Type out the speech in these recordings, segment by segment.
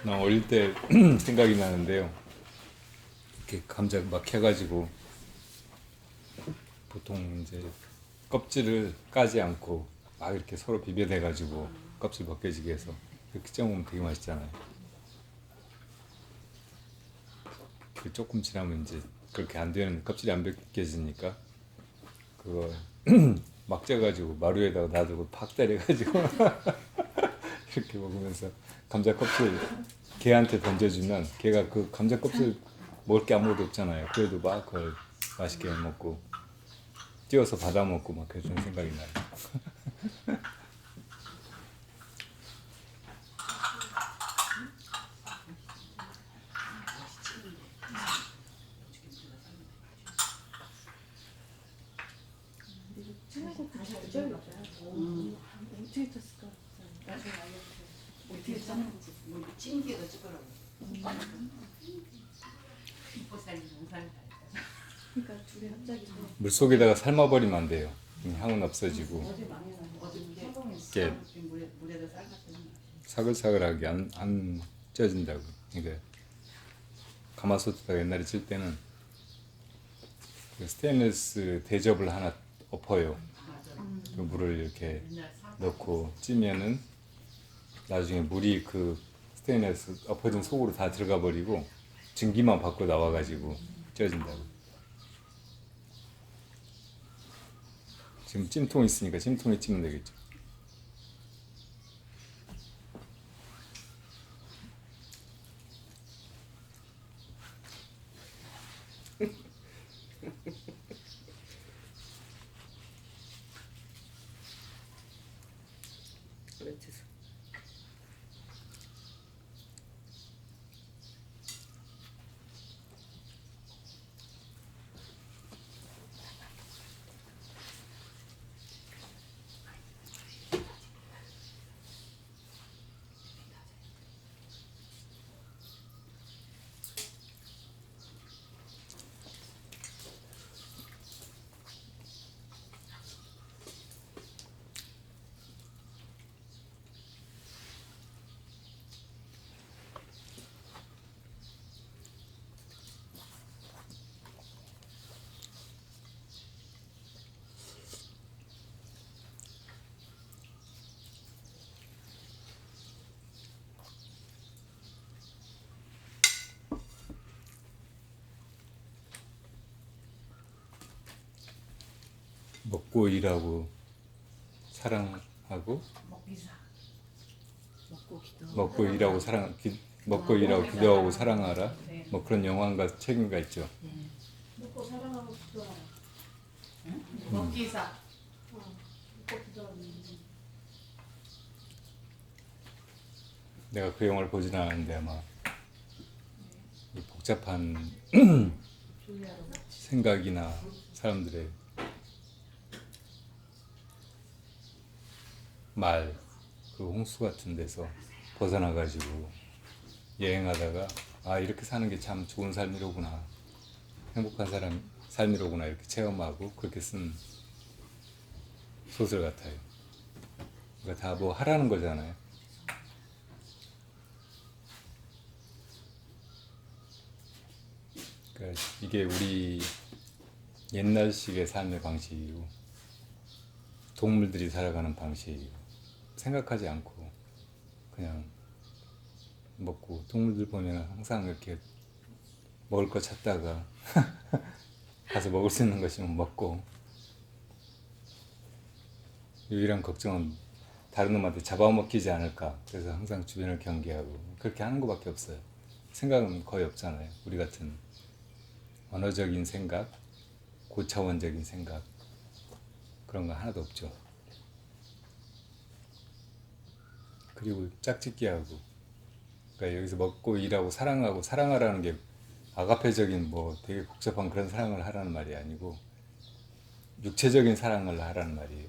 나 어릴 때 생각이 나는데요. 이렇게 감자 막 해가지고 보통 이제 껍질을 까지 않고 막 이렇게 서로 비벼대가지고 껍질 벗겨지게 해서 이렇게 쪄 먹으면 되게 맛있잖아요. 그 조금 지나면 이제 그렇게 안 되는 껍질이 안 벗겨지니까 그거 막 쪄가지고 마루에다가 놔두고 팍 때려가지고 이렇게 먹으면서 감자 껍질 개한테 던져주면 개가 그 감자 껍질 먹을 게 아무것도 없잖아요. 그래도 막 그걸 맛있게 먹고 찧어서 받아 먹고 막 그런 생각이 나요. 친구 다시 어떻게 쳤을까? 나중에 알려주세요. 어떻게 짜는 거지? 뭐 찜기에다 찍으라고. 보살이 농사를 다 그러니까 둘이 합작인데 물 속에다가 삶아버리면 안 돼요. 향은 없어지고 어제 망해놨어. 어저께 이게 물에다 삶았더니 사글사글하게 안 쪄진다고. 그러니까 가마솥에다가 옛날에 찔 때는 그 스테인리스 대접을 하나 엎어요. 맞아. 그 물을 이렇게 맨날 사. 넣고 찌면은 나중에 물이 그 스테인리스 엎어진 속으로 다 들어가 버리고 증기만 밖으로 나와가지고 쪄진다고. 지금 찜통 있으니까 찜통에 찌면 되겠죠. 먹고 일하고 사랑하고 먹기사. 먹고 기도. 먹고 일하고 먹고 일하고 기도하고 사랑하라. 뭐 그런 영화인가 책인가 있죠. 먹고 사랑하고 기도하라. 먹기사. 먹고 기도하는 내가 그 영화를 보진 않았는데 아마 이 복잡한 조리하라고. 생각이나 사람들의 말, 그 홍수 같은 데서 벗어나가지고 여행하다가 아 이렇게 사는 게 참 좋은 삶이로구나, 행복한 삶이로구나 이렇게 체험하고 그렇게 쓴 소설 같아요. 그러니까 다 뭐 하라는 거잖아요. 그러니까 이게 우리 옛날식의 삶의 방식이고 동물들이 살아가는 방식이고 생각하지 않고 그냥 먹고, 동물들 보면 항상 이렇게 먹을 거 찾다가 가서 먹을 수 있는 것이면 먹고, 유일한 걱정은 다른 놈한테 잡아먹히지 않을까, 그래서 항상 주변을 경계하고 그렇게 하는 것밖에 없어요. 생각은 거의 없잖아요. 우리 같은 언어적인 생각, 고차원적인 생각, 그런 거 하나도 없죠. 그리고 짝짓기하고, 그러니까 여기서 먹고 일하고 사랑하고, 사랑하라는 게 아가페적인 뭐 되게 복잡한 그런 사랑을 하라는 말이 아니고 육체적인 사랑을 하라는 말이에요.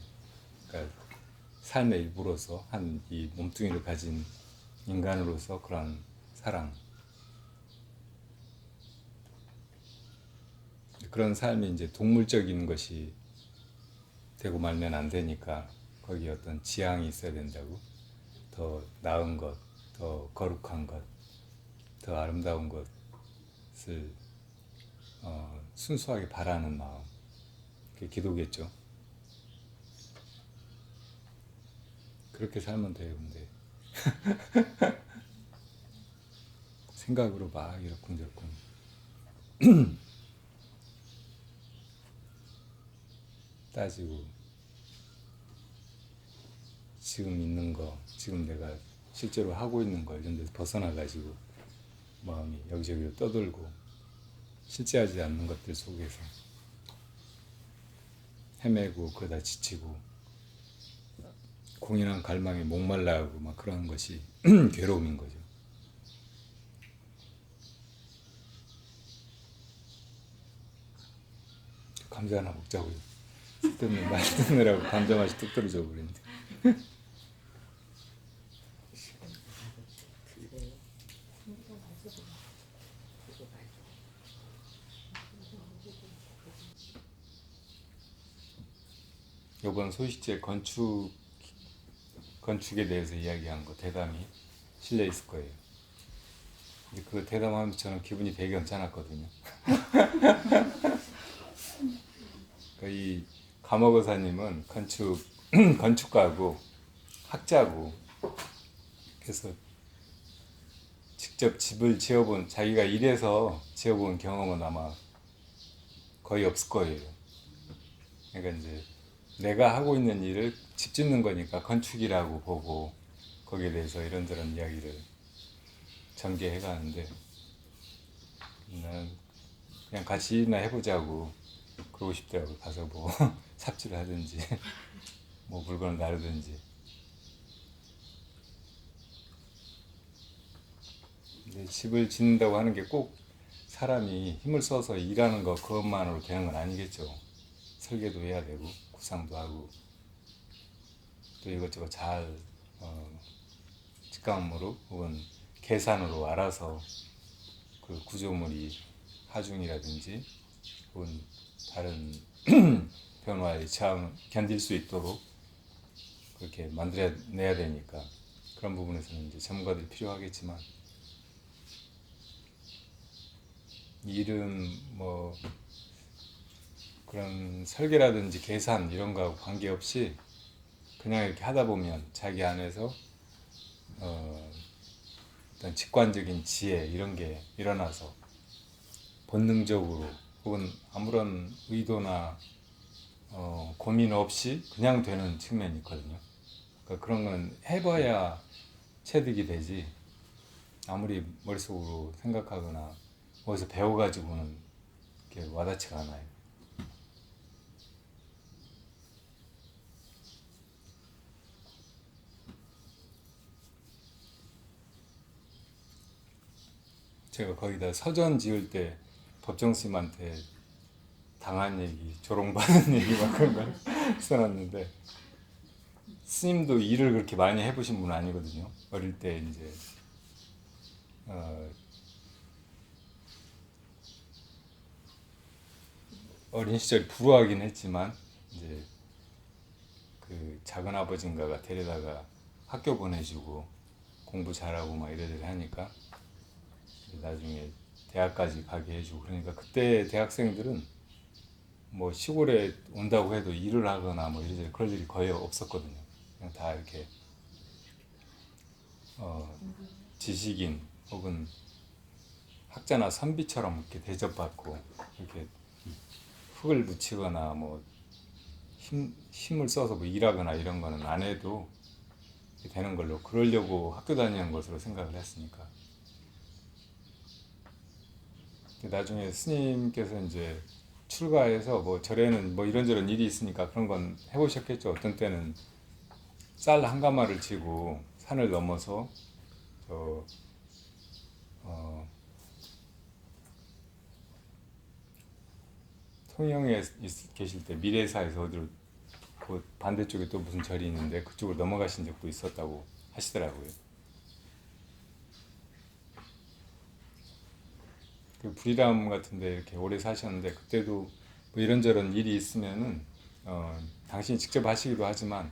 그러니까 삶의 일부로서 한 이 몸뚱이를 가진 인간으로서 그런 사랑, 그런 삶이 이제 동물적인 것이 되고 말면 안 되니까 거기에 어떤 지향이 있어야 된다고. 더 나은 것, 더 거룩한 것, 더 아름다운 것을 순수하게 바라는 마음, 그게 기도겠죠. 그렇게 살면 돼요. 근데 생각으로 막 이러쿵저러쿵 따지고 지금 있는 거, 지금 내가 실제로 하고 있는 거 이런 데서 벗어나가지고 마음이 여기저기로 떠돌고 실제하지 않는 것들 속에서 헤매고 그러다 지치고 공연한 갈망에 목말라하고 막 그런 것이 괴로움인 거죠. 감자 하나 먹자고요. 듣는 말 듣느라고 감자 맛이 뚝 떨어져 버리는데. 이번 소식제 건축에 대해서 이야기한 거 대담이 실려 있을 거예요. 근데 그 대담하면서 저는 기분이 되게 괜찮았거든요. 그러니까 이 감옥의사님은 건축가고 학자고, 그래서 직접 집을 지어본, 자기가 일해서 지어본 경험은 아마 거의 없을 거예요. 그러니까 이제 내가 하고 있는 일을 집 짓는 거니까 건축이라고 보고 거기에 대해서 이런저런 이야기를 전개해 가는데, 나는 그냥 같이 일이나 해보자고 그러고 싶더라고. 가서 뭐 삽질을 하든지 뭐 물건을 나르든지. 근데 집을 짓는다고 하는 게 꼭 사람이 힘을 써서 일하는 거 그것만으로 되는 건 아니겠죠. 설계도 해야 되고 구상도 하고 또 이것저것 잘 직감으로 혹은 계산으로 알아서 그 구조물이 하중이라든지 혹은 다른 변화에 견딜 수 있도록 그렇게 만들어내야 되니까 그런 부분에서는 이제 전문가들이 필요하겠지만, 일은 뭐 그런 설계라든지 계산 이런 거하고 관계없이 그냥 이렇게 하다 보면 자기 안에서 어떤 직관적인 지혜 이런 게 일어나서 본능적으로 혹은 아무런 의도나 고민 없이 그냥 되는 측면이 있거든요. 그러니까 그런 건 해봐야 체득이 되지, 아무리 머릿속으로 생각하거나 어디서 배워가지고는 이렇게 와닿지가 않아요. 제가 거기다 서전 지을 때 법정스님한테 당한 얘기, 조롱받은 얘기 막 그런 걸 써놨는데, 스님도 일을 그렇게 많이 해보신 분은 아니거든요. 어릴 때 이제 어린 시절이 불우하긴 했지만 이제 그 작은 아버지인가가 데려다가 학교 보내주고 공부 잘하고 막 이래저래 하니까 나중에 대학까지 가게 해주고, 그러니까 그때 대학생들은 뭐 시골에 온다고 해도 일을 하거나 뭐 이래저래 그럴 일이 거의 없었거든요. 그냥 다 이렇게 지식인 혹은 학자나 선비처럼 이렇게 대접받고 이렇게 흙을 묻히거나 뭐 힘을 써서 뭐 일하거나 이런 거는 안 해도 되는 걸로, 그러려고 학교 다니는 것으로 생각을 했으니까. 나중에 스님께서 이제 출가해서 뭐 절에는 뭐 이런저런 일이 있으니까 그런 건 해보셨겠죠. 어떤 때는 쌀 한 가마를 지고 산을 넘어서 저 통영에 계실 때 미래사에서 어디로 그 반대쪽에 또 무슨 절이 있는데 그쪽으로 넘어가신 적도 있었다고 하시더라고요. 그 불이람 같은데 이렇게 오래 사셨는데 그때도 뭐 이런저런 일이 있으면은 당신이 직접 하시기도 하지만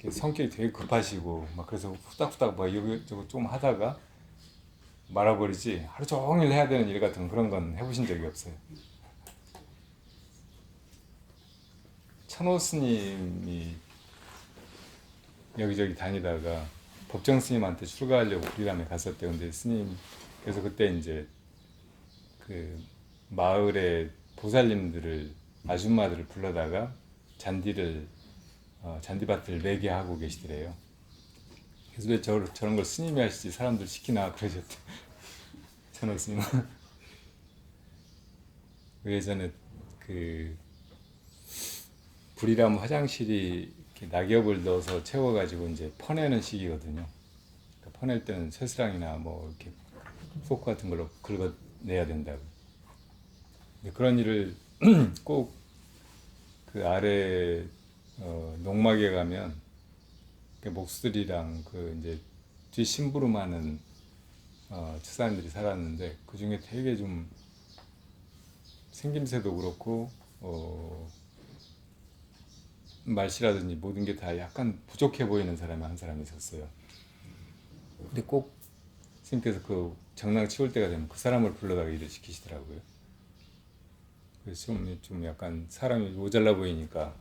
성격이 되게 급하시고 막 그래서 후딱후딱 막 이것저것 좀 하다가 말아버리지 하루 종일 해야 되는 일 같은 그런 건 해보신 적이 없어요. 천호 스님이 여기저기 다니다가 법정 스님한테 출가하려고 불이람에 갔었대요. 근데 스님께서 그때 이제 그 마을의 보살님들을 아줌마들을 불러다가 잔디밭을 매게 하고 계시더래요. 그래서 왜 저런 걸 스님이 하시지 사람들 시키나 그러셨대. 천호 스님은. 예전에 그 불이람 화장실이 이렇게 낙엽을 넣어서 채워가지고 이제 퍼내는 시기거든요. 그러니까 퍼낼 때는 쇠스랑이나 뭐 이렇게 포크 같은 걸로 긁어내야 된다고. 근데 그런 일을 꼭 그 아래 농막에 가면 목수들이랑 그 이제 뒤 심부름하는 집사람들이 살았는데 그 중에 되게 좀 생김새도 그렇고 말씨라든지 모든 게 다 약간 부족해 보이는 사람이 한 사람이 있었어요. 근데 꼭 스님께서 그 정랑 치울 때가 되면 그 사람을 불러다가 일을 시키시더라고요. 그래서 좀 약간 사람이 모자라 보이니까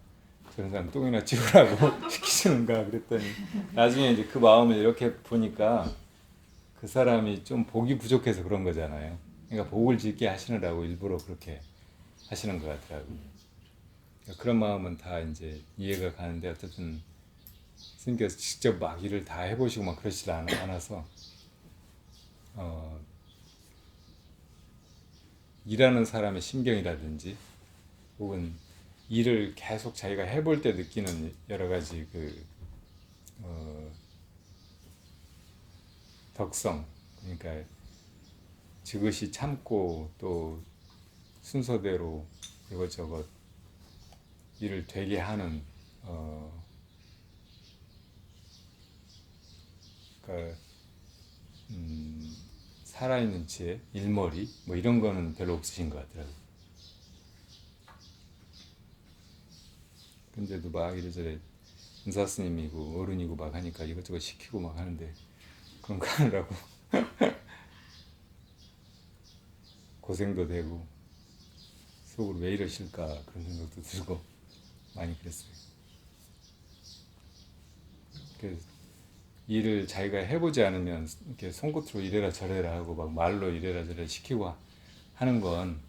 저런 사람 똥이나 치우라고 시키시는가 그랬더니 나중에 이제 그 마음을 이렇게 보니까 그 사람이 좀 복이 부족해서 그런 거잖아요. 그러니까 복을 짓게 하시느라고 일부러 그렇게 하시는 것 같더라고요. 그런 마음은 다 이제 이해가 가는데 어쨌든 스님께서 직접 막 일을 다 해보시고 막 그러시지 않아서 일하는 사람의 심경이라든지 혹은 일을 계속 자기가 해볼 때 느끼는 여러 가지 그 덕성, 그러니까 지그시 참고 또 순서대로 이것저것 일을 되게 하는 그러니까 살아있는 지혜, 일머리 뭐 이런 거는 별로 없으신 것 같더라고요. 근데도 막 이래저래 은사 스님이고 어른이고 막 하니까 이것저것 시키고 막 하는데 그런 거 하느라고 고생도 되고 속으로 왜 이러실까 그런 생각도 들고 많이 그랬어요. 그래서 일을 자기가 해보지 않으면 이렇게 손끝으로 이래라 저래라 하고 막 말로 이래라 저래라 시키고 하는 건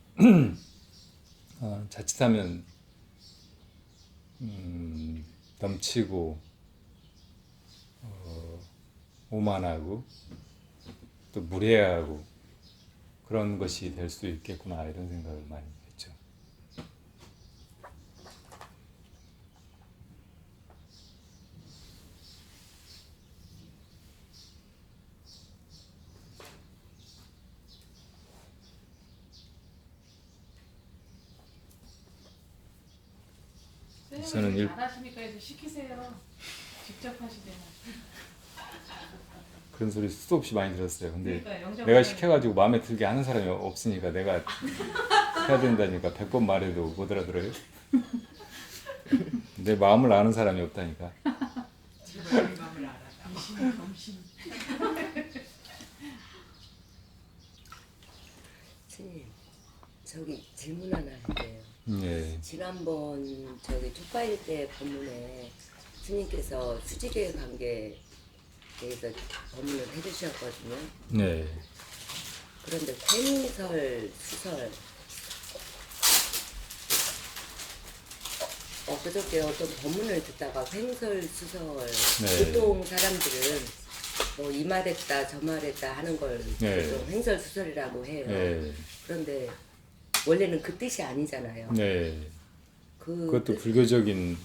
자칫하면 넘치고 오만하고 또 무례하고 그런 것이 될 수도 있겠구나 이런 생각을 많이 했죠. 저는 잘하시니까 이제 시키세요. 직접 하시대요. 그런 소리 수도 없이 많이 들었어요. 근데 그러니까 내가 시켜가지고 마음에 들게 하는 사람이 없으니까 내가 해야 된다니까 100번 말해도 못 알아들어요. 내 마음을 아는 사람이 없다니까. 지금 마음을 알아. 겸신. 스님, 저기 질문 하나 할게요. 예. 지난번 저기 족발일 때 법문에 스님께서 수직의 관계에 대해서 법문을 해주셨거든요. 네. 그런데 횡설, 수설 그저께 어떤 법문을 듣다가 횡설, 수설 네. 보통 사람들은 뭐 이 말했다 저 말했다 하는 걸 네. 보통 횡설수설이라고 해요. 네. 그런데 원래는 그 뜻이 아니잖아요. 네. 그것도 불교적인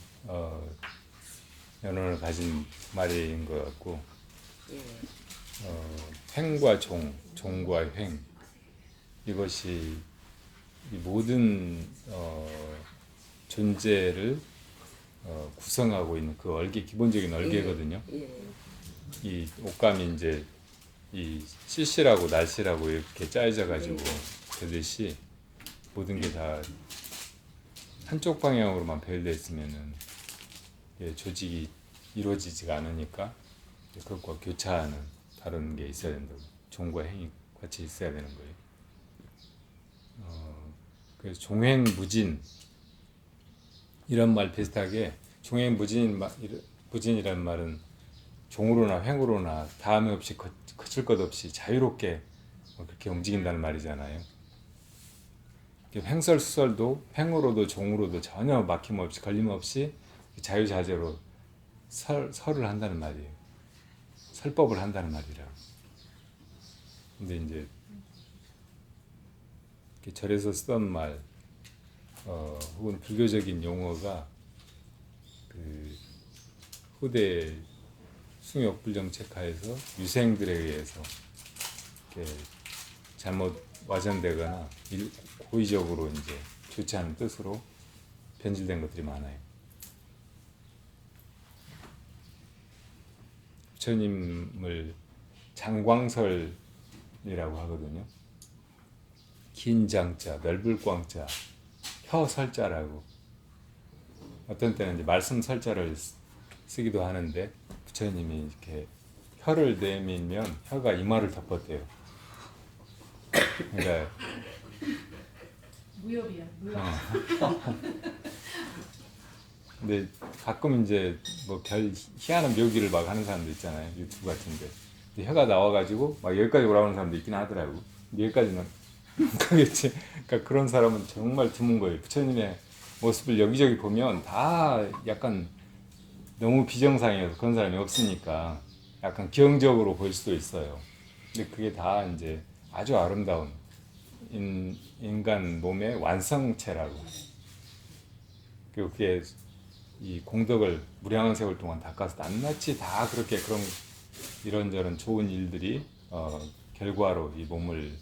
연원을 가진 말인 것 같고 예. 횡과 종과 횡 이것이 이 모든 존재를 구성하고 있는 그 얼개 기본적인 얼개거든요. 예. 이 옷감이 이제 이 CC라고 날씨라고 이렇게 짜여져 가지고 되듯이 모든 게 다 한쪽 방향으로만 배열되어 있으면은 조직이 이루어지지가 않으니까 그것과 교차하는 다른 게 있어야 된다고. 종과 행이 같이 있어야 되는 거예요. 그래서 종횡무진 이런 말 비슷하게 무진이란 말은 종으로나 횡으로나 다음이 없이 거칠 것 없이 자유롭게 그렇게 움직인다는 말이잖아요. 횡설수설도 횡으로도 종으로도 전혀 막힘없이 걸림없이 자유자재로 설을 한다는 말이에요. 설법을 한다는 말이라고. 근데 이제 절에서 쓰던 말, 혹은 불교적인 용어가 그 후대 숭욕불정책하에서 유생들에 의해서 이렇게 잘못 와전되거나 고의적으로 이제 좋지 않은 뜻으로 변질된 것들이 많아요. 부처님을 장광설이라고 하거든요. 긴 장자, 넓을 광자, 혀설자라고. 어떤 때는 이제 말씀 설자를 쓰기도 하는데 부처님이 이렇게 혀를 내밀면 혀가 이마를 덮었대요. 그러니까 무협이야, 무협. 근데 가끔 이제 뭐 별 희한한 묘기를 막 하는 사람도 있잖아요. 유튜브 같은데. 근데 혀가 나와가지고 막 여기까지 오라는 사람도 있긴 하더라고. 근데 여기까지는 그겠지. 그러니까 그런 사람은 정말 드문 거예요. 부처님의 모습을 여기저기 보면 다 약간 너무 비정상이어서 그런 사람이 없으니까 약간 기형적으로 보일 수도 있어요. 근데 그게 다 이제 아주 아름다운 인간 몸의 완성체라고. 그리고 그게 이 공덕을 무량한 세월 동안 닦아서 낱낱이 다 그렇게 그런 이런저런 좋은 일들이 결과로 이 몸을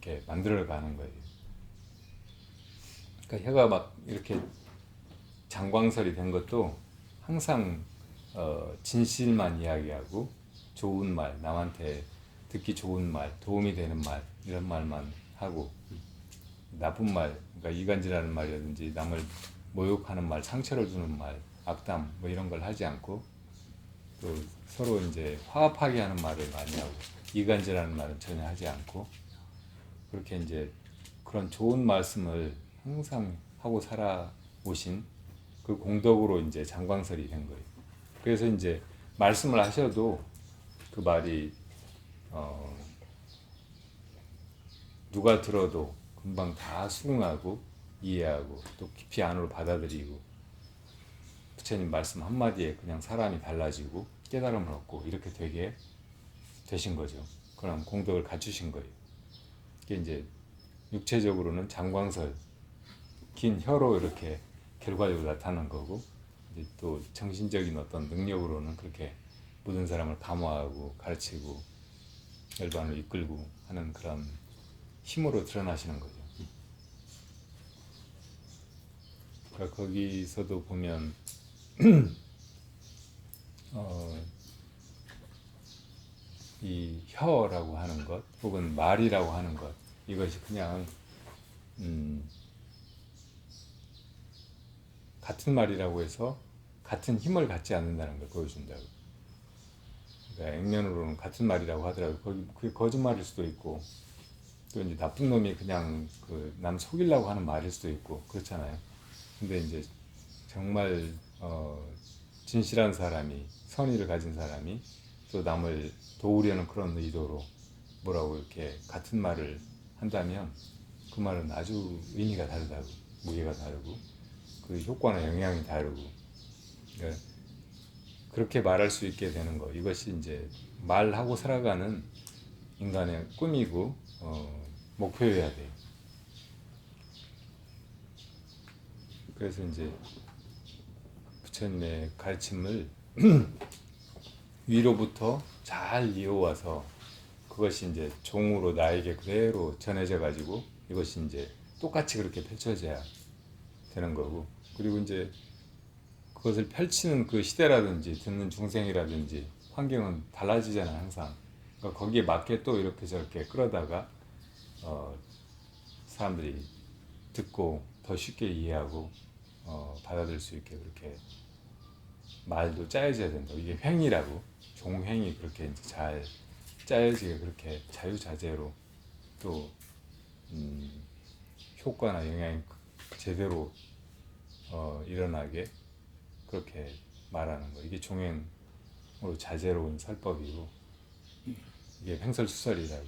이렇게 만들어가는 거예요. 그러니까 혀가 막 이렇게 장광설이 된 것도 항상 진실만 이야기하고 좋은 말, 남한테 듣기 좋은 말, 도움이 되는 말 이런 말만 하고 나쁜 말, 그러니까 이간질하는 말이라든지 남을 모욕하는 말, 상처를 주는 말, 악담 뭐 이런 걸 하지 않고 또 서로 이제 화합하게 하는 말을 많이 하고 이간질하는 말은 전혀 하지 않고 그렇게 이제 그런 좋은 말씀을 항상 하고 살아오신 그 공덕으로 이제 장광설이 된 거예요. 그래서 이제 말씀을 하셔도 그 말이 누가 들어도 금방 다 수긍하고 이해하고 또 깊이 안으로 받아들이고 부처님 말씀 한마디에 그냥 사람이 달라지고 깨달음을 얻고 이렇게 되게 되신 거죠. 그럼 공덕을 갖추신 거예요. 이게 이제 육체적으로는 장광설, 긴 혀로 이렇게 결과적으로 나타나는 거고 이제 또 정신적인 어떤 능력으로는 그렇게 모든 사람을 감화하고 가르치고 열반을 이끌고 하는 그런 힘으로 드러나시는 거죠. 그러니까 거기서도 보면 이 혀라고 하는 것 혹은 말이라고 하는 것 이것이 그냥 같은 말이라고 해서 같은 힘을 갖지 않는다는 걸 보여준다고. 그러니까 액면으로는 같은 말이라고 하더라도 그게 거짓말일 수도 있고 또 이제 나쁜 놈이 그냥 그 남 속이려고 하는 말일 수도 있고 그렇잖아요. 근데 이제 정말 진실한 사람이 선의를 가진 사람이 또 남을 도우려는 그런 의도로 뭐라고 이렇게 같은 말을 한다면 그 말은 아주 의미가 다르다고 무게가 다르고 그 효과나 영향이 다르고 그러니까 그렇게 말할 수 있게 되는 거 이것이 이제 말하고 살아가는 인간의 꿈이고 목표여야 돼요. 그래서 이제 부처님의 가르침을 위로부터 잘 이어와서 그것이 이제 종으로 나에게 그대로 전해져 가지고 이것이 이제 똑같이 그렇게 펼쳐져야 되는 거고 그리고 이제 그것을 펼치는 그 시대라든지 듣는 중생이라든지 환경은 달라지잖아요 항상. 그러니까 거기에 맞게 또 이렇게 저렇게 끌어다가 사람들이 듣고 더 쉽게 이해하고 받아들일 수 있게 그렇게 말도 짜여져야 된다. 이게 횡이라고 종횡이 그렇게 이제 잘 짜여지게 그렇게 자유자재로 또 효과나 영향이 제대로 일어나게 그렇게 말하는 거. 이게 종행으로 자제로운 살법이고 이게 횡설수설이라고.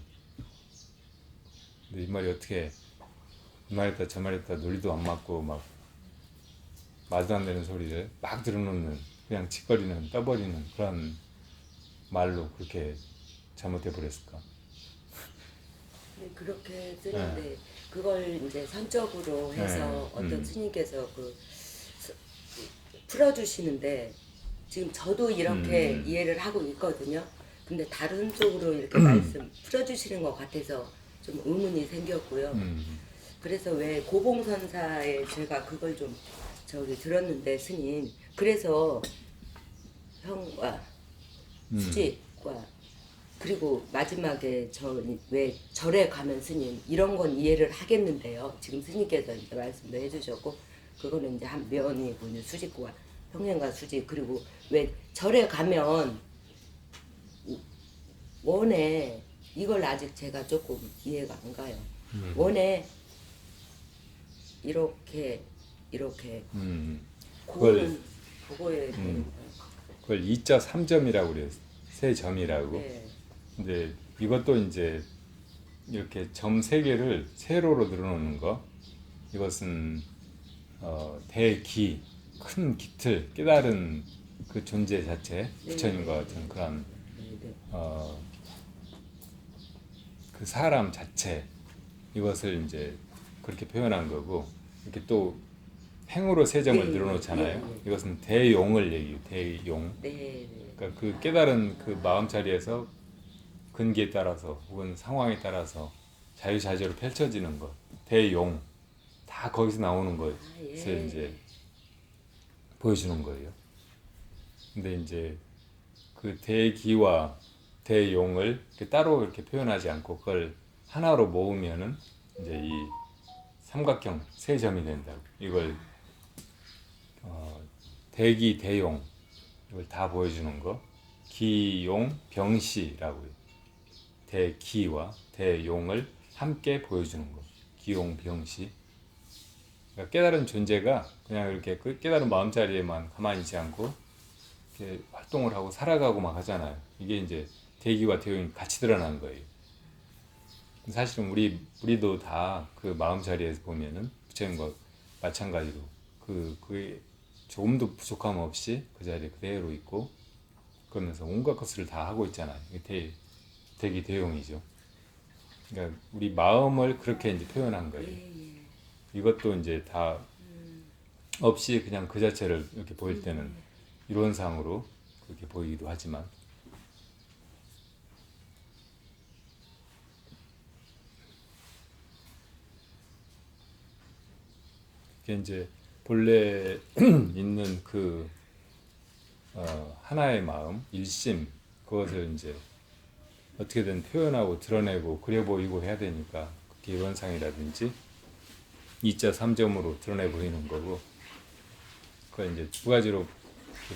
근데 이 말이 어떻게 이 말했다 저 말했다 논리도 안 맞고 막 말도 안 되는 소리를 막 들어놓는 그냥 짓거리는 떠버리는 그런 말로 그렇게 잘못돼 버렸을까? 네, 그렇게 쓰는데 그걸 이제 선적으로 해서 어떤 스님께서 풀어주시는데 지금 저도 이렇게 이해를 하고 있거든요. 근데 다른 쪽으로 이렇게 말씀 풀어주시는 것 같아서 좀 의문이 생겼고요. 그래서 왜 고봉선사에 제가 그걸 좀 들었는데 스님 그래서 형과 수직과 그리고 마지막에 왜 절에 가면 스님 이런 건 이해를 하겠는데요. 지금 스님께서 이제 말씀도 해주셨고 그거는 이제 한 면이고 이제 수직과 평행과 수직 그리고 왜 절에 가면 원에 이걸 아직 제가 조금 이해가 안 가요. 원에 이렇게 그걸- 그거에 그걸 2자 3점이라고 그래요. 세 점이라고. 네. 근데 이것도 이제 이렇게 점 세 개를 세로로 늘어놓는 거. 이것은 대기, 큰 깃틀, 깨달은 그 존재 자체, 부처님과 같은 그런 그 사람 자체 이것을 이제 그렇게 표현한 거고 이렇게 또 행으로 세 점을 네, 늘어놓잖아요. 네, 네. 이것은 대용을 얘기해요. 대용. 네. 그러니까 그 깨달은 그 마음 자리에서 근기에 따라서 혹은 상황에 따라서 자유자재로 펼쳐지는 것. 대용. 다 거기서 나오는 것을 예. 이제 보여주는 거예요. 근데 이제 그 대기와 대용을 이렇게 따로 이렇게 표현하지 않고 그걸 하나로 모으면은 이제 이 삼각형 세 점이 된다고. 이걸 대기, 대용 이걸 다 보여주는 거. 기용, 병시라고 해요. 대기와 대용을 함께 보여주는 거. 기용, 병시. 그러니까 깨달은 존재가 그냥 이렇게 그 깨달은 마음자리에만 가만히 있지 않고 이렇게 활동을 하고 살아가고 막 하잖아요. 이게 이제 대기와 대용이 같이 드러난 거예요. 사실은 우리도 다 그 마음자리에서 보면은 부처님과 마찬가지로 그게 조금도 부족함 없이 그 자리에 그대로 있고 그러면서 온갖 것을 다 하고 있잖아요. 이게 대기 대용이죠. 그러니까 우리 마음을 그렇게 이제 표현한 거예요. 이것도 이제 다 없이 그냥 그 자체를 이렇게 보일 때는 이론상으로 그렇게 보이기도 하지만 그게 이제 본래 있는 그 하나의 마음, 일심 그것을 이제 어떻게든 표현하고 드러내고 그려 보이고 해야 되니까 그게 이론상이라든지 2자 3점으로 드러내 보이는 거고 그걸 이제 두 가지로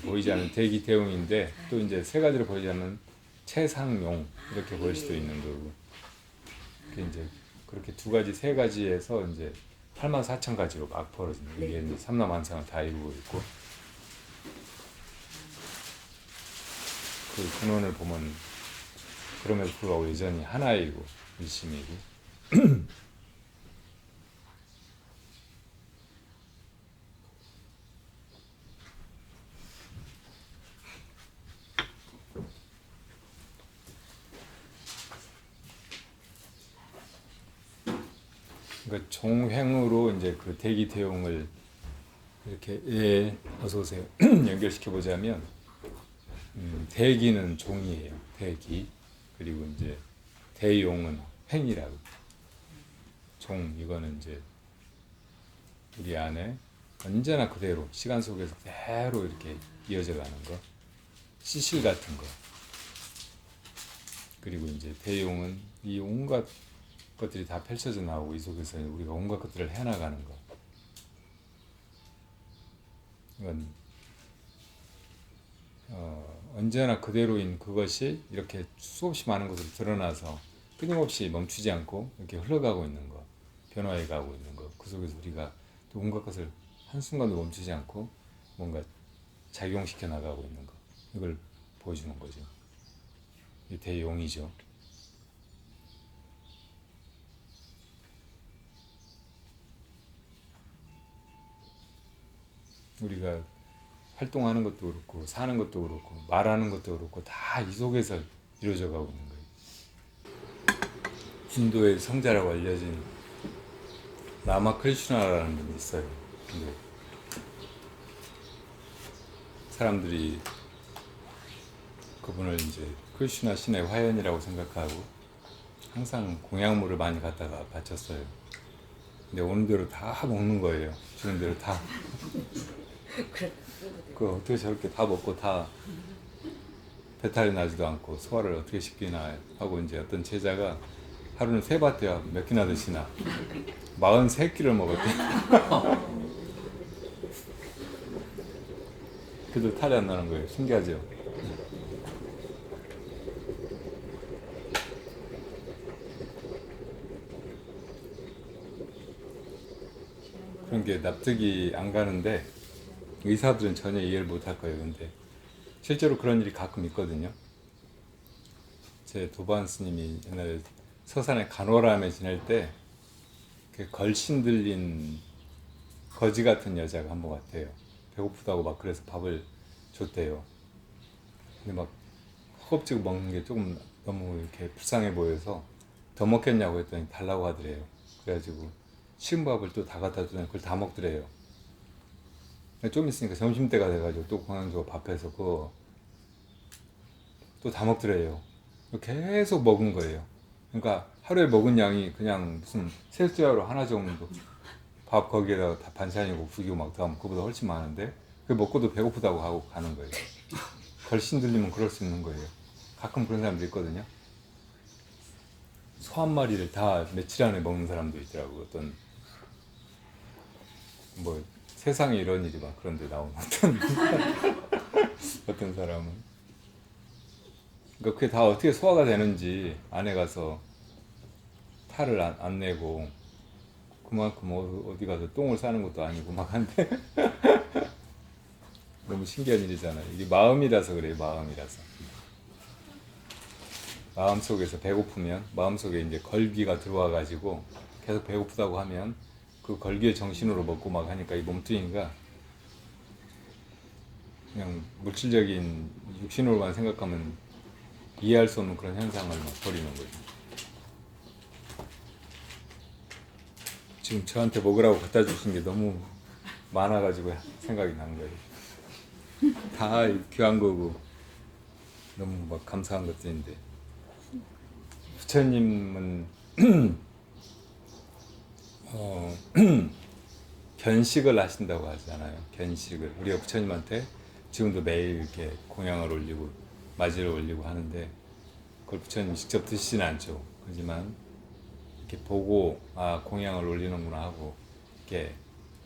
보이지 않는 대기 대용인데 또 이제 세 가지로 보이지 않는 최상용 이렇게 보일 수도 있는 거고 그게 이제 그렇게 두 가지 세 가지에서 이제 84,000가지로 막 벌어지는 이게 이제 삼라만상을 다 이루고 있고 그 근원을 보면 그럼에도 불구하고 여전히 하나이고 일심이고 그러니까 종횡으로 이제 그 대기 대용을 이렇게 어서 오세요 연결시켜 보자면 대기는 종이에요. 대기 그리고 이제 대용은 횡이라고. 종 이거는 이제 우리 안에 언제나 그대로 시간 속에서 그대로 이렇게 이어져 가는 거, 시실 같은 거. 그리고 이제 대용은 이 온갖 것들이 다 펼쳐져 나오고 이 속에서 우리가 온갖 것들을 해나가는 거. 이건 언제나 그대로인 그것이 이렇게 수없이 많은 것으로 드러나서 끊임없이 멈추지 않고 이렇게 흘러가고 있는 거, 변화해 가고 있는 거, 그 속에서 우리가 또 온갖 것을 한순간도 멈추지 않고 뭔가 작용시켜 나가고 있는 거, 이걸 보여주는 거죠. 이 대용이죠. 우리가 활동하는 것도 그렇고 사는 것도 그렇고 말하는 것도 그렇고 다 이 속에서 이루어져 가고 있는 거예요. 인도의 성자라고 알려진 라마크리슈나라는 분이 있어요. 근데 사람들이 그분을 이제 크리슈나 신의 화연이라고 생각하고 항상 공약물을 많이 갖다가 바쳤어요. 근데 오는 대로 다 먹는 거예요. 주는 대로 다. 그 어떻게 저렇게 다 먹고 다 배탈이 나지도 않고 소화를 어떻게 시키나 하고 이제 어떤 제자가 하루는 3밭에야 몇 끼나 드시나 43끼를 먹었대. 그래도 탈이 안 나는 거예요. 신기하죠? 그런 게 납득이 안 가는데 의사들은 전혀 이해를 못 할 거예요. 근데 실제로 그런 일이 가끔 있거든요. 제 도반 스님이 옛날에 서산의 간호람에 지낼 때 걸신 들린 거지 같은 여자가 한 번 같아요. 배고프다고 막 그래서 밥을 줬대요. 근데 막 허겁지겁 먹는 게 조금 너무 이렇게 불쌍해 보여서 더 먹겠냐고 했더니 달라고 하더래요. 그래가지고 식은 밥을 또 다 갖다 주더니 그걸 다 먹더래요. 좀 있으니까 점심때가 돼가지고 또 공항에서 밥해서 그거 또 다 먹더래요. 계속 먹은 거예요. 그러니까 하루에 먹은 양이 그냥 무슨 세숫대야로 하나 정도 밥 거기에다가 다 반찬이고 국이고 막 더하면 그보다 훨씬 많은데 그 먹고도 배고프다고 하고 가는 거예요. 걸신 들리면 그럴 수 있는 거예요. 가끔 그런 사람도 있거든요. 소 한 마리를 다 며칠 안에 먹는 사람도 있더라고요. 어떤 뭐 세상에 이런 일이 막 그런 데 나오는 어떤 사람은 그러니까 그게 다 어떻게 소화가 되는지 안에 가서 탈을 안 내고 그만큼 어디 가서 똥을 싸는 것도 아니고 막 한데 너무 신기한 일이잖아요. 이게 마음이라서 그래요. 마음이라서 마음속에서 배고프면 마음속에 이제 걸기가 들어와 가지고 계속 배고프다고 하면 그 걸기의 정신으로 먹고 막 하니까 이 몸뚱이가 그냥 물질적인 육신으로만 생각하면 이해할 수 없는 그런 현상을 막 벌이는 거죠. 지금 저한테 먹으라고 갖다 주신 게 너무 많아가지고 생각이 난 거예요. 다 귀한 거고 너무 막 감사한 것들인데 부처님은 견식을 하신다고 하잖아요. 견식을 우리가 부처님한테 지금도 매일 이렇게 공양을 올리고 맞이를 올리고 하는데 그걸 부처님이 직접 드시지는 않죠. 하지만 이렇게 보고 아 공양을 올리는구나 하고 이렇게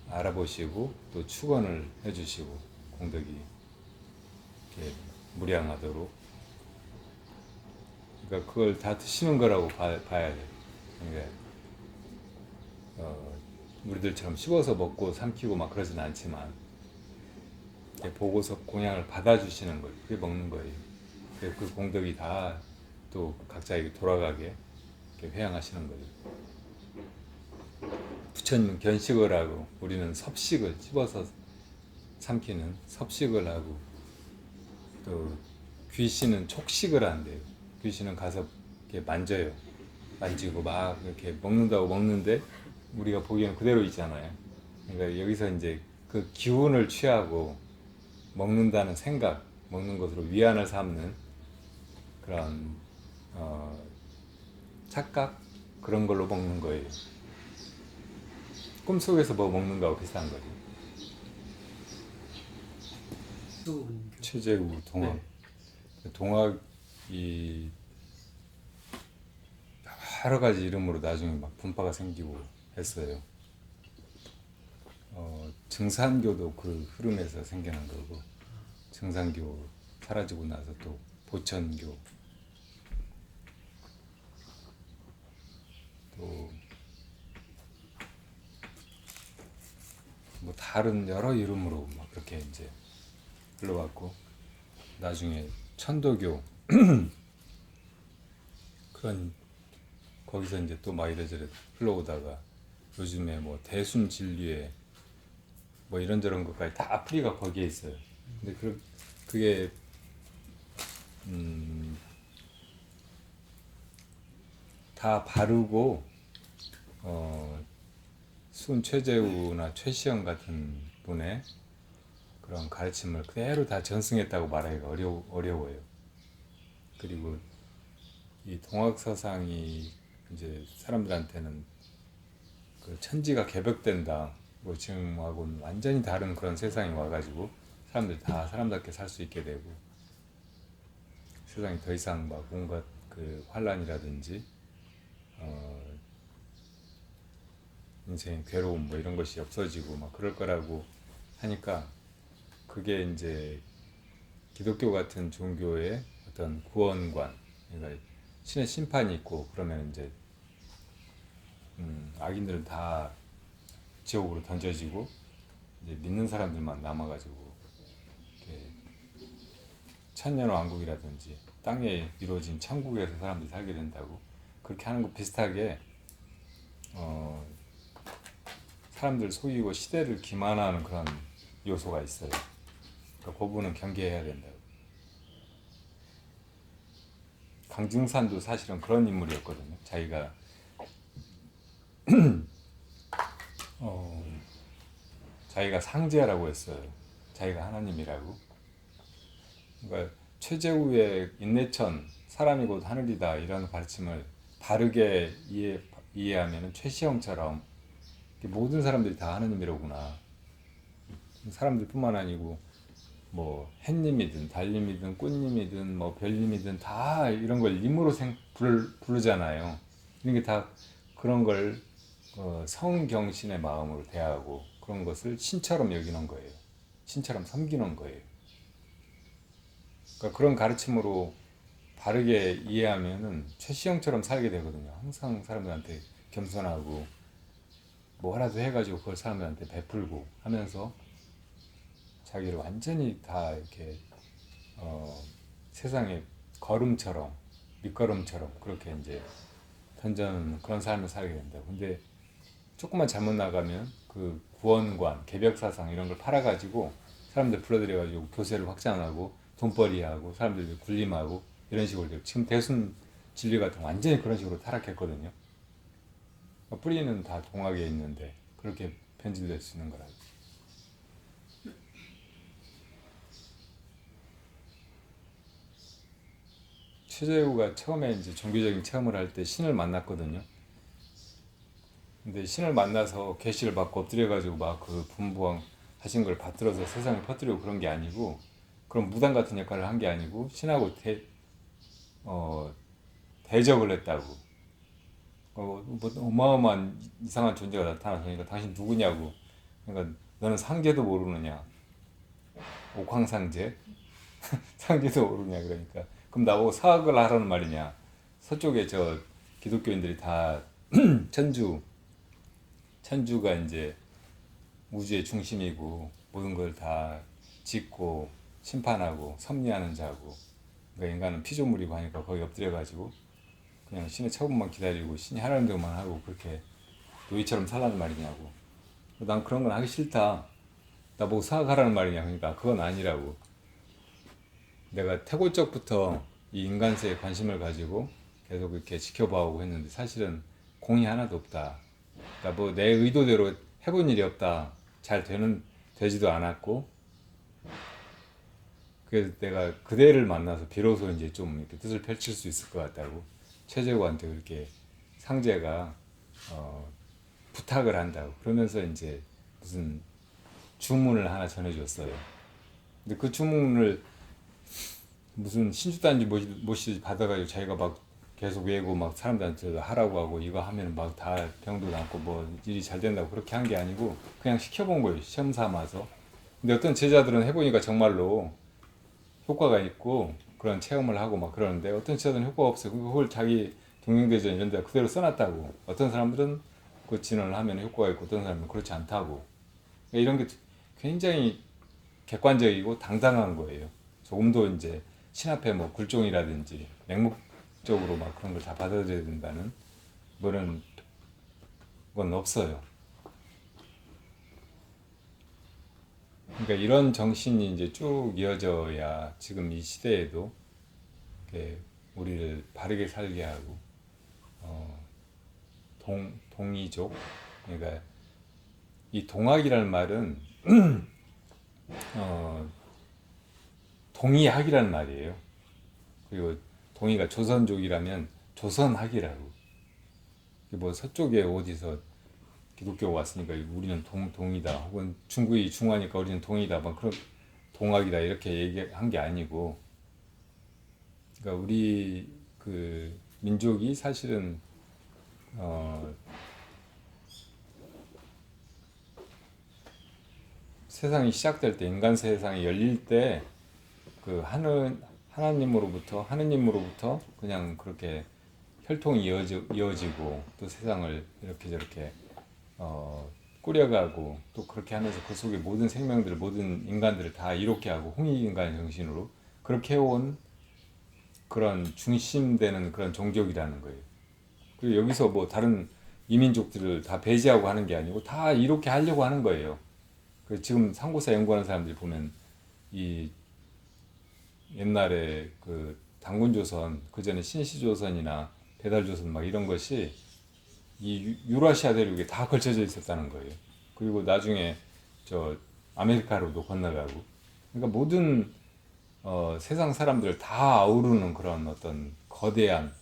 알아보시고 또 축원을 해주시고 공덕이 이렇게 무량하도록 그러니까 그걸 다 드시는 거라고 봐야 돼요. 그러니까 우리들처럼 씹어서 먹고 삼키고 막 그러진 않지만 보고서 공양을 받아주시는 거예요. 그게 먹는 거예요. 그 공덕이 다 또 각자에게 돌아가게 이렇게 회양하시는 거죠. 부처님은 견식을 하고 우리는 섭식을 씹어서 삼키는 섭식을 하고 또 귀신은 촉식을 한대요. 귀신은 가서 이렇게 만져요. 만지고 막 이렇게 먹는다고 먹는데 우리가 보기에는 그대로 있잖아요. 그러니까 여기서 이제 그 기운을 취하고 먹는다는 생각, 먹는 것으로 위안을 삼는 그런 착각 그런 걸로 먹는 거예요. 꿈속에서 뭐 먹는 거하고 비슷한 거죠. 최재우 동학. 네. 동학이 여러 가지 이름으로 나중에 막 분파가 생기고 했어요. 증산교도 그 흐름에서 생겨난 거고, 증산교 사라지고 나서 또 보천교, 다른 여러 이름으로 막 그렇게 이제 흘러갔고, 나중에 천도교 그런 거기서 이제 또 막 이래저래 흘러오다가 요즘에 뭐 대순진리회 뭐 이런저런 것까지 다 풀이가 거기에 있어요. 근데 그게 다 바르고 순 최재우나 최시영 같은 분의 그런 가르침을 그대로 다 전승했다고 말하기가 어려워요. 그리고 이 동학 서상이 이제 사람들한테는 그 천지가 개벽된다. 뭐 지금하고는 완전히 다른 그런 세상이 와가지고 사람들이 다 사람답게 살 수 있게 되고, 세상이 더 이상 막 온갖 그 환란이라든지 인생의 괴로움 뭐 이런 것이 없어지고 막 그럴 거라고 하니까, 그게 이제 기독교 같은 종교의 어떤 구원관, 그러니까 신의 심판이 있고 그러면 이제 악인들은 다 지옥으로 던져지고 이제 믿는 사람들만 남아가지고 이렇게 천년왕국이라든지 땅에 이루어진 천국에서 사람들이 살게 된다고, 그렇게 하는 것 비슷하게 사람들 속이고 시대를 기만하는 그런 요소가 있어요. 그러니까 그 부분은 경계해야 된다고. 강증산도 사실은 그런 인물이었거든요. 자기가 자기가 상제라고 했어요. 자기가 하나님이라고. 그러니까 최재우의 인내천, 사람이 곧 하늘이다, 이런 가르침을 바르게 이해하면 최시영처럼 모든 사람들이 다 하나님이로구나. 사람들뿐만 아니고 뭐 햇님이든 달님이든 꽃님이든 뭐 별님이든 다 이런 걸 님으로 부르잖아요. 이런 게 다 그런 걸 성경신의 마음으로 대하고 그런 것을 신처럼 여기는 거예요. 신처럼 섬기는 거예요. 그러니까 그런 가르침으로 바르게 이해하면은 최시영처럼 살게 되거든요. 항상 사람들한테 겸손하고 뭐라도 해가지고 그걸 사람들한테 베풀고 하면서 자기를 완전히 다 이렇게 세상의 걸음처럼, 밑거름처럼 그렇게 이제 던져놓는 그런 삶을 살게 된다고. 근데 조금만 잘못 나가면 그 구원관, 개벽사상 이런 걸 팔아가지고 사람들 불러들여가지고 교세를 확장하고 돈벌이하고 사람들 굴림하고 이런 식으로 돼요. 지금 대순 진리 같은 완전히 그런 식으로 타락했거든요. 뿌리는 다 동학에 있는데 그렇게 변질될 수 있는 거라고. 최재우가 처음에 이제 종교적인 체험을 할 때 신을 만났거든요. 근데 신을 만나서 계시를 받고 엎드려가지고 막 그 분부왕 하신 걸 받들어서 세상에 퍼뜨리고 그런 게 아니고, 그런 무당 같은 역할을 한 게 아니고 신하고 대적을 했다고. 뭐 어마어마한 이상한 존재가 나타나서니까 당신 누구냐고. 그러니까 너는 상제도 모르느냐, 옥황상제 상제도 모르냐. 그러니까 그럼 나보고 사학을 하라는 말이냐. 서쪽에 저 기독교인들이 다 천주가 이제 우주의 중심이고 모든 걸 다 짓고 심판하고 섭리하는 자고, 그러니까 인간은 피조물이고 하니까 거기 엎드려가지고 그냥 신의 처분만 기다리고 신이 하라는 대로만 하고 그렇게 노예처럼 살라는 말이냐고. 난 그런 건 하기 싫다. 나보고 사학하라는 말이냐. 그러니까 그건 아니라고. 내가 태고적부터 이 인간세에 관심을 가지고 계속 이렇게 지켜봐오고 했는데 사실은 공이 하나도 없다. 그러니까 뭐 내 의도대로 해본 일이 없다. 잘 되지도 않았고, 그래서 내가 그대를 만나서 비로소 이제 좀 이렇게 뜻을 펼칠 수 있을 것 같다고. 최재우한테 그렇게 상제가 부탁을 한다고. 그러면서 이제 무슨 주문을 하나 전해줬어요. 근데 그 주문을 무슨 신주단지 뭐시 받아가지고 자기가 막 계속 외고 막 사람들한테 하라고 하고 이거 하면 막 다 병도 낫고 뭐 일이 잘 된다고 그렇게 한 게 아니고 그냥 시켜본 거예요. 시험 삼아서. 근데 어떤 제자들은 해보니까 정말로 효과가 있고 그런 체험을 하고 막 그러는데, 어떤 제자들은 효과가 없어요. 그걸 자기 동영대전 이런 데 그대로 써놨다고. 어떤 사람들은 그 진언을 하면 효과가 있고 어떤 사람은 그렇지 않다고. 이런 게 굉장히 객관적이고 당당한 거예요. 조금도 이제 신 앞에 뭐 굴종이라든지 맹목적으로 막 그런 걸 다 받아들여야 된다는 그런 건 없어요. 그러니까 이런 정신이 이제 쭉 이어져야 지금 이 시대에도 이렇게 우리를 바르게 살게 하고 동이족, 그러니까 이 동학이라는 말은 동이학이라는 말이에요. 그리고 동이가 조선족이라면 조선학이라고. 뭐 서쪽에 어디서 기독교가 왔으니까 우리는 동이다, 혹은 중국이 중화니까 우리는 동이다, 막 그런 동학이다 이렇게 얘기한 게 아니고, 그러니까 우리 그 민족이 사실은 세상이 시작될 때, 인간 세상이 열릴 때 그 하나님으로부터 그냥 그렇게 혈통이 이어지고 또 세상을 이렇게 저렇게 꾸려가고 또 그렇게 하면서 그 속에 모든 생명들, 모든 인간들을 다 이롭게 하고 홍익인간의 정신으로 그렇게 해온 그런 중심되는 그런 종족이라는 거예요. 그리고 여기서 뭐 다른 이민족들을 다 배제하고 하는 게 아니고 다 이렇게 하려고 하는 거예요. 지금 상고사 연구하는 사람들이 보면 이 옛날에 그 단군조선, 그 전에 신시조선이나 배달조선 막 이런 것이 이 유라시아 대륙에 다 걸쳐져 있었다는 거예요. 그리고 나중에 저 아메리카로도 건너가고, 그러니까 모든 세상 사람들을 다 아우르는 그런 어떤 거대한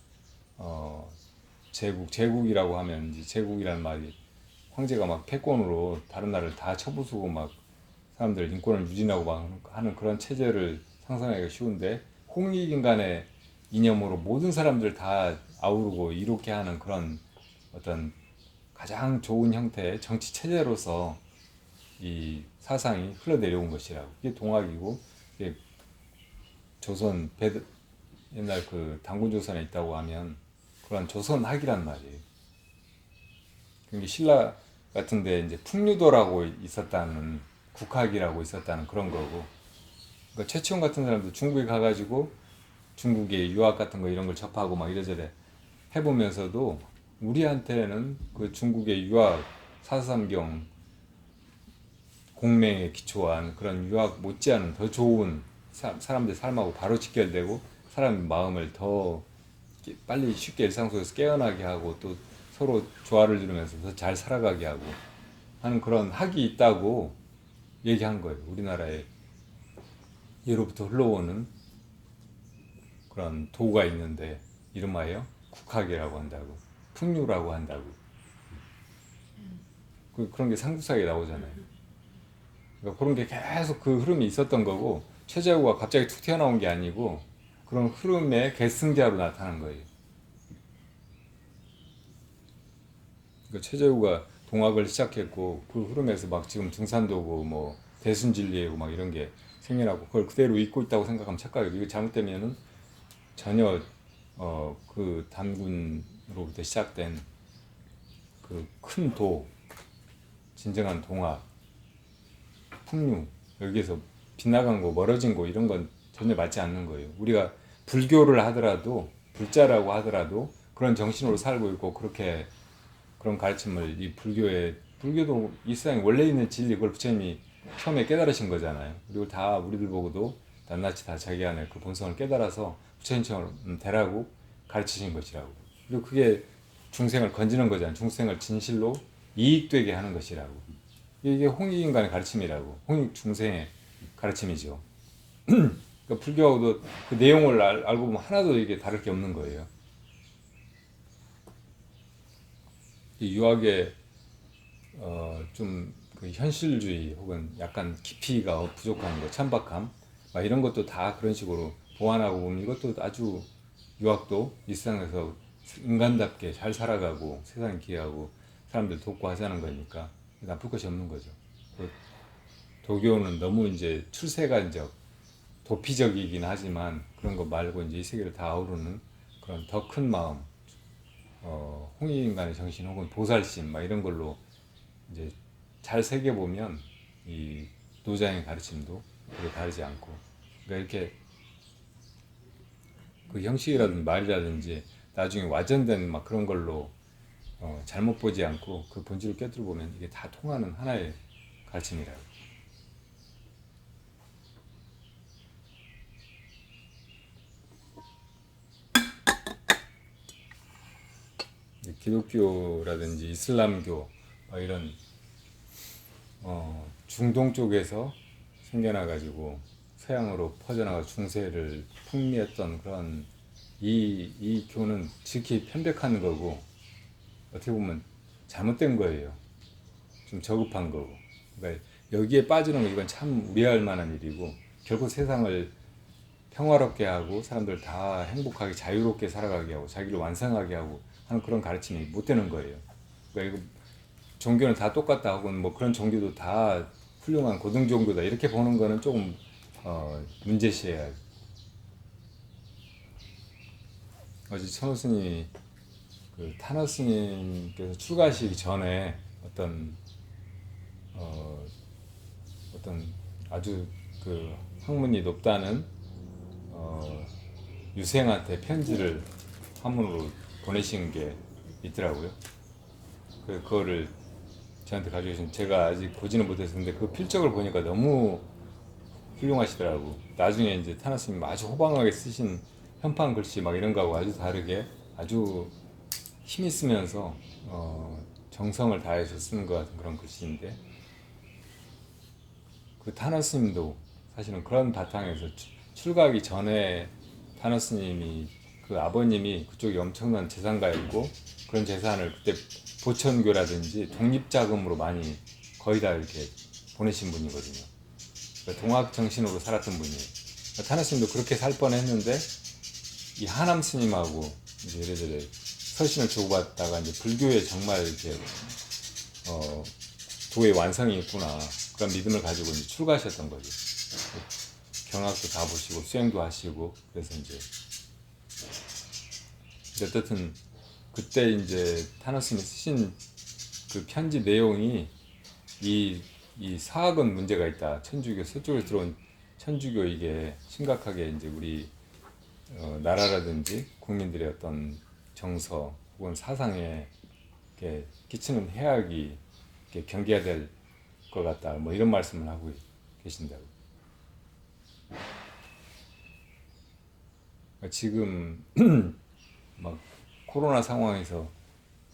제국이라고 하면 이제 제국이라는 말이 황제가 막 패권으로 다른 나라를 다 쳐부수고 막 사람들 인권을 유진하고 막 하는 그런 체제를 상상하기가 쉬운데, 홍익인간의 이념으로 모든 사람들 다 아우르고 이롭게 하는 그런 어떤 가장 좋은 형태의 정치 체제로서 이 사상이 흘러내려온 것이라고. 이게 동학이고, 이게 조선 옛날 그 단군조선에 있다고 하면 그런 조선학이란 말이에요. 그게 신라 같은데 이제 풍류도라고 있었다는, 국학이라고 있었다는 그런 거고, 그러니까 최치원 같은 사람도 중국에 가가지고 중국의 유학 같은 거 이런 걸 접하고 막 이래저래 해보면서도 우리한테는 그 중국의 유학, 사삼경, 공맹에 기초한 그런 유학 못지않은 더 좋은 사람들 삶하고 바로 직결되고 사람 마음을 더 빨리 쉽게 일상 속에서 깨어나게 하고 또 서로 조화를 이루면서 더 잘 살아가게 하고 하는 그런 학이 있다고 얘기한 거예요. 우리나라에 예로부터 흘러오는 그런 도가 있는데 이름하여 국학이라고 한다고, 풍류라고 한다고. 그런 게 삼국사에 나오잖아요. 그러니까 그런 게 계속 그 흐름이 있었던 거고, 최재우가 갑자기 툭 튀어나온 게 아니고 그런 흐름의 계승자로 나타난 거예요. 그러니까 최재우가 동학을 시작했고 그 흐름에서 막 지금 등산도고 뭐 대순진리회고 막 이런 게 생겨나고 그걸 그대로 잊고 있다고 생각하면 착각이고, 이거 잘못되면은 전혀 그 단군으로부터 시작된 그 큰 도, 진정한 동학, 풍류, 여기에서 빗나간 거, 멀어진 거 이런 건 전혀 맞지 않는 거예요. 우리가 불교를 하더라도, 불자라고 하더라도 그런 정신으로 살고 있고 그렇게 그런 가르침을 이 불교도 이 세상에 원래 있는 진리, 그걸 부처님이 처음에 깨달으신 거잖아요. 그리고 다 우리들 보고도 낱낱이 다 자기 안에 그 본성을 깨달아서 부처님처럼 되라고 가르치신 것이라고. 그리고 그게 중생을 건지는 거잖아요. 중생을 진실로 이익되게 하는 것이라고. 이게 홍익인간의 가르침이라고. 홍익중생의 가르침이죠. 그러니까 불교하고도 그 내용을 알고 보면 하나도 이게 다를 게 없는 거예요. 이 유학의 좀 그 현실주의 혹은 약간 깊이가 부족한 거, 천박함, 막 이런 것도 다 그런 식으로 보완하고 보면 이것도 아주, 유학도 이 세상에서 인간답게 잘 살아가고 세상 기여하고 사람들 돕고 하자는 거니까 나쁠 것이 없는 거죠. 도교는 너무 이제 출세간적, 도피적이긴 하지만 그런 거 말고 이제 이 세계를 다 아우르는 그런 더 큰 마음, 홍익인간의 정신 혹은 보살심 막 이런 걸로 이제 잘 새겨보면 이 노장의 가르침도 그게 다르지 않고, 그러니까 이렇게 그 형식이라든지 말이라든지 나중에 와전된 막 그런 걸로 잘못 보지 않고 그 본질을 꿰뚫어 보면 이게 다 통하는 하나의 가르침이라고. 기독교라든지 이슬람교 이런 중동 쪽에서 생겨나 가지고 서양으로 퍼져나가 중세를 풍미했던 그런 이 교는 지극히 편백한 거고, 어떻게 보면 잘못된 거예요. 좀 저급한 거고. 그러니까 여기에 빠지는 거, 이건 참 우려할 만한 일이고, 결국 세상을 평화롭게 하고 사람들 다 행복하게 자유롭게 살아가게 하고 자기를 완성하게 하고 하는 그런 가르침이 못 되는 거예요. 그러니까 이거 종교는 다 똑같다 하고 뭐 그런 종교도 다 훌륭한 고등 종교다 이렇게 보는 거는 조금 문제시해야. 어제 천호 스님이 그 타너 스님께서 출가하시기 전에 어떤 아주 그 학문이 높다는 유생한테 편지를 한문으로 보내신 게 있더라고요. 그거를 저한테 가지고 계신, 제가 아직 보지는 못했었는데 그 필적을 보니까 너무 훌륭하시더라고. 나중에 이제 타너 스님이 아주 호방하게 쓰신 현판 글씨 막 이런 거하고 아주 다르게 아주 힘 있으면서 정성을 다해서 쓰는 것 같은 그런 글씨인데, 그 타너 스님도 사실은 그런 바탕에서 출가하기 전에 타너 스님이 그 아버님이 그쪽에 엄청난 재산가였고 그런 재산을 그때 보천교라든지 독립자금으로 많이 거의 다 이렇게 보내신 분이거든요. 그러니까 동학 정신으로 살았던 분이에요. 그러니까 타너 스님도 그렇게 살 뻔했는데 이 하남 스님하고 이제 이래저래 서신을 주고받다가 이제 불교에 정말 이렇게 도의 완성이 있구나 그런 믿음을 가지고 이제 출가하셨던 거죠. 경학도 다 보시고 수행도 하시고 그래서 이제 어쨌든 그때 이제 타너 스님이 쓰신 그 편지 내용이 이 사학은 문제가 있다. 천주교 서쪽에서 들어온 천주교 이게 심각하게 이제 우리 나라라든지 국민들의 어떤 정서 혹은 사상에 이렇게 끼치는 해악이 이렇게 경계해야 될 것 같다. 뭐 이런 말씀을 하고 계신다고. 지금 막 코로나 상황에서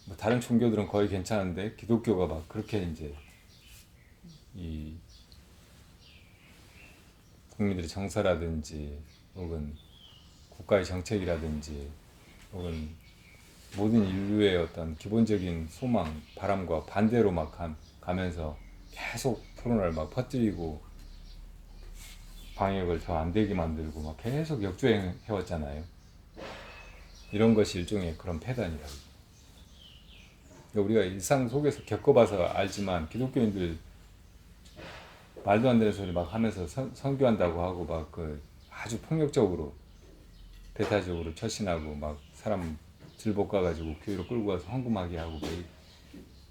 뭐 다른 종교들은 거의 괜찮은데 기독교가 막 그렇게 이제 이 국민들의 정서라든지 혹은 국가의 정책이라든지 혹은 모든 인류의 어떤 기본적인 소망, 바람과 반대로 막 가면서 계속 코로나를 막 퍼뜨리고 방역을 더 안 되게 만들고 막 계속 역주행해왔잖아요. 이런 것이 일종의 그런 폐단이라고. 우리가 일상 속에서 겪어봐서 알지만 기독교인들 말도 안 되는 소리 막 하면서 선교한다고 하고 막 그 아주 폭력적으로 배타적으로 처신하고 막 사람 들볶아가지고 교회로 끌고 가서 헌금하게 하고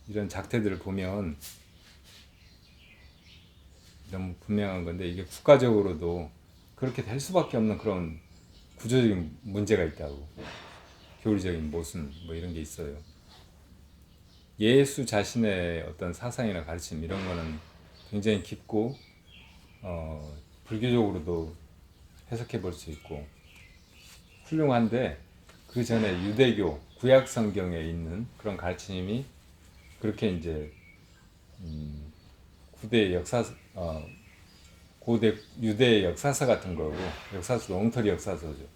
이런 작태들을 보면 너무 분명한 건데, 이게 국가적으로도 그렇게 될 수밖에 없는 그런 구조적인 문제가 있다고. 교리적인 모순 뭐 이런 게 있어요. 예수 자신의 어떤 사상이나 가르침 이런 거는 굉장히 깊고 불교적으로도 해석해 볼 수 있고 훌륭한데, 그 전에 유대교 구약 성경에 있는 그런 가르침이 그렇게 이제 고대 유대의 역사서 같은 거고, 역사서도 엉터리 역사서죠.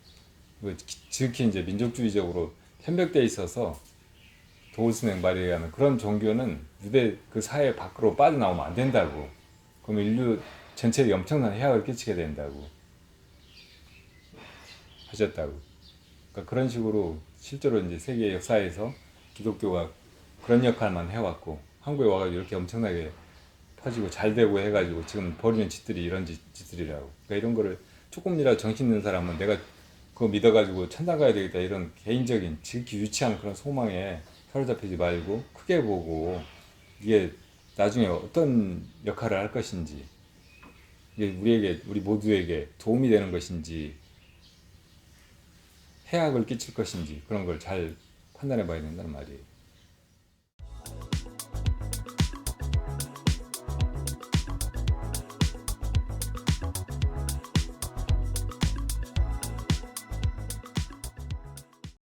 지극히 이제 민족주의적으로 편벽돼 있어서 도울스맹 말에 의하면 그런 종교는 유대 그 사회 밖으로 빠져나오면 안 된다고. 그러면 인류 전체에 엄청난 해악을 끼치게 된다고 하셨다고. 그러니까 그런 식으로 실제로 이제 세계 역사에서 기독교가 그런 역할만 해왔고, 한국에 와가지고 이렇게 엄청나게 퍼지고 잘 되고 해가지고 지금 벌이는 짓들이 이런 짓들이라고. 그러니까 이런 거를 조금이라도 정신 있는 사람은 내가 그거 믿어가지고 천당 가야 되겠다 이런 개인적인 지극히 유치한 그런 소망에 사로잡히지 말고 크게 보고 이게 나중에 어떤 역할을 할 것인지 이게 우리 모두에게 도움이 되는 것인지 해악을 끼칠 것인지 그런 걸 잘 판단해 봐야 된다는 말이에요.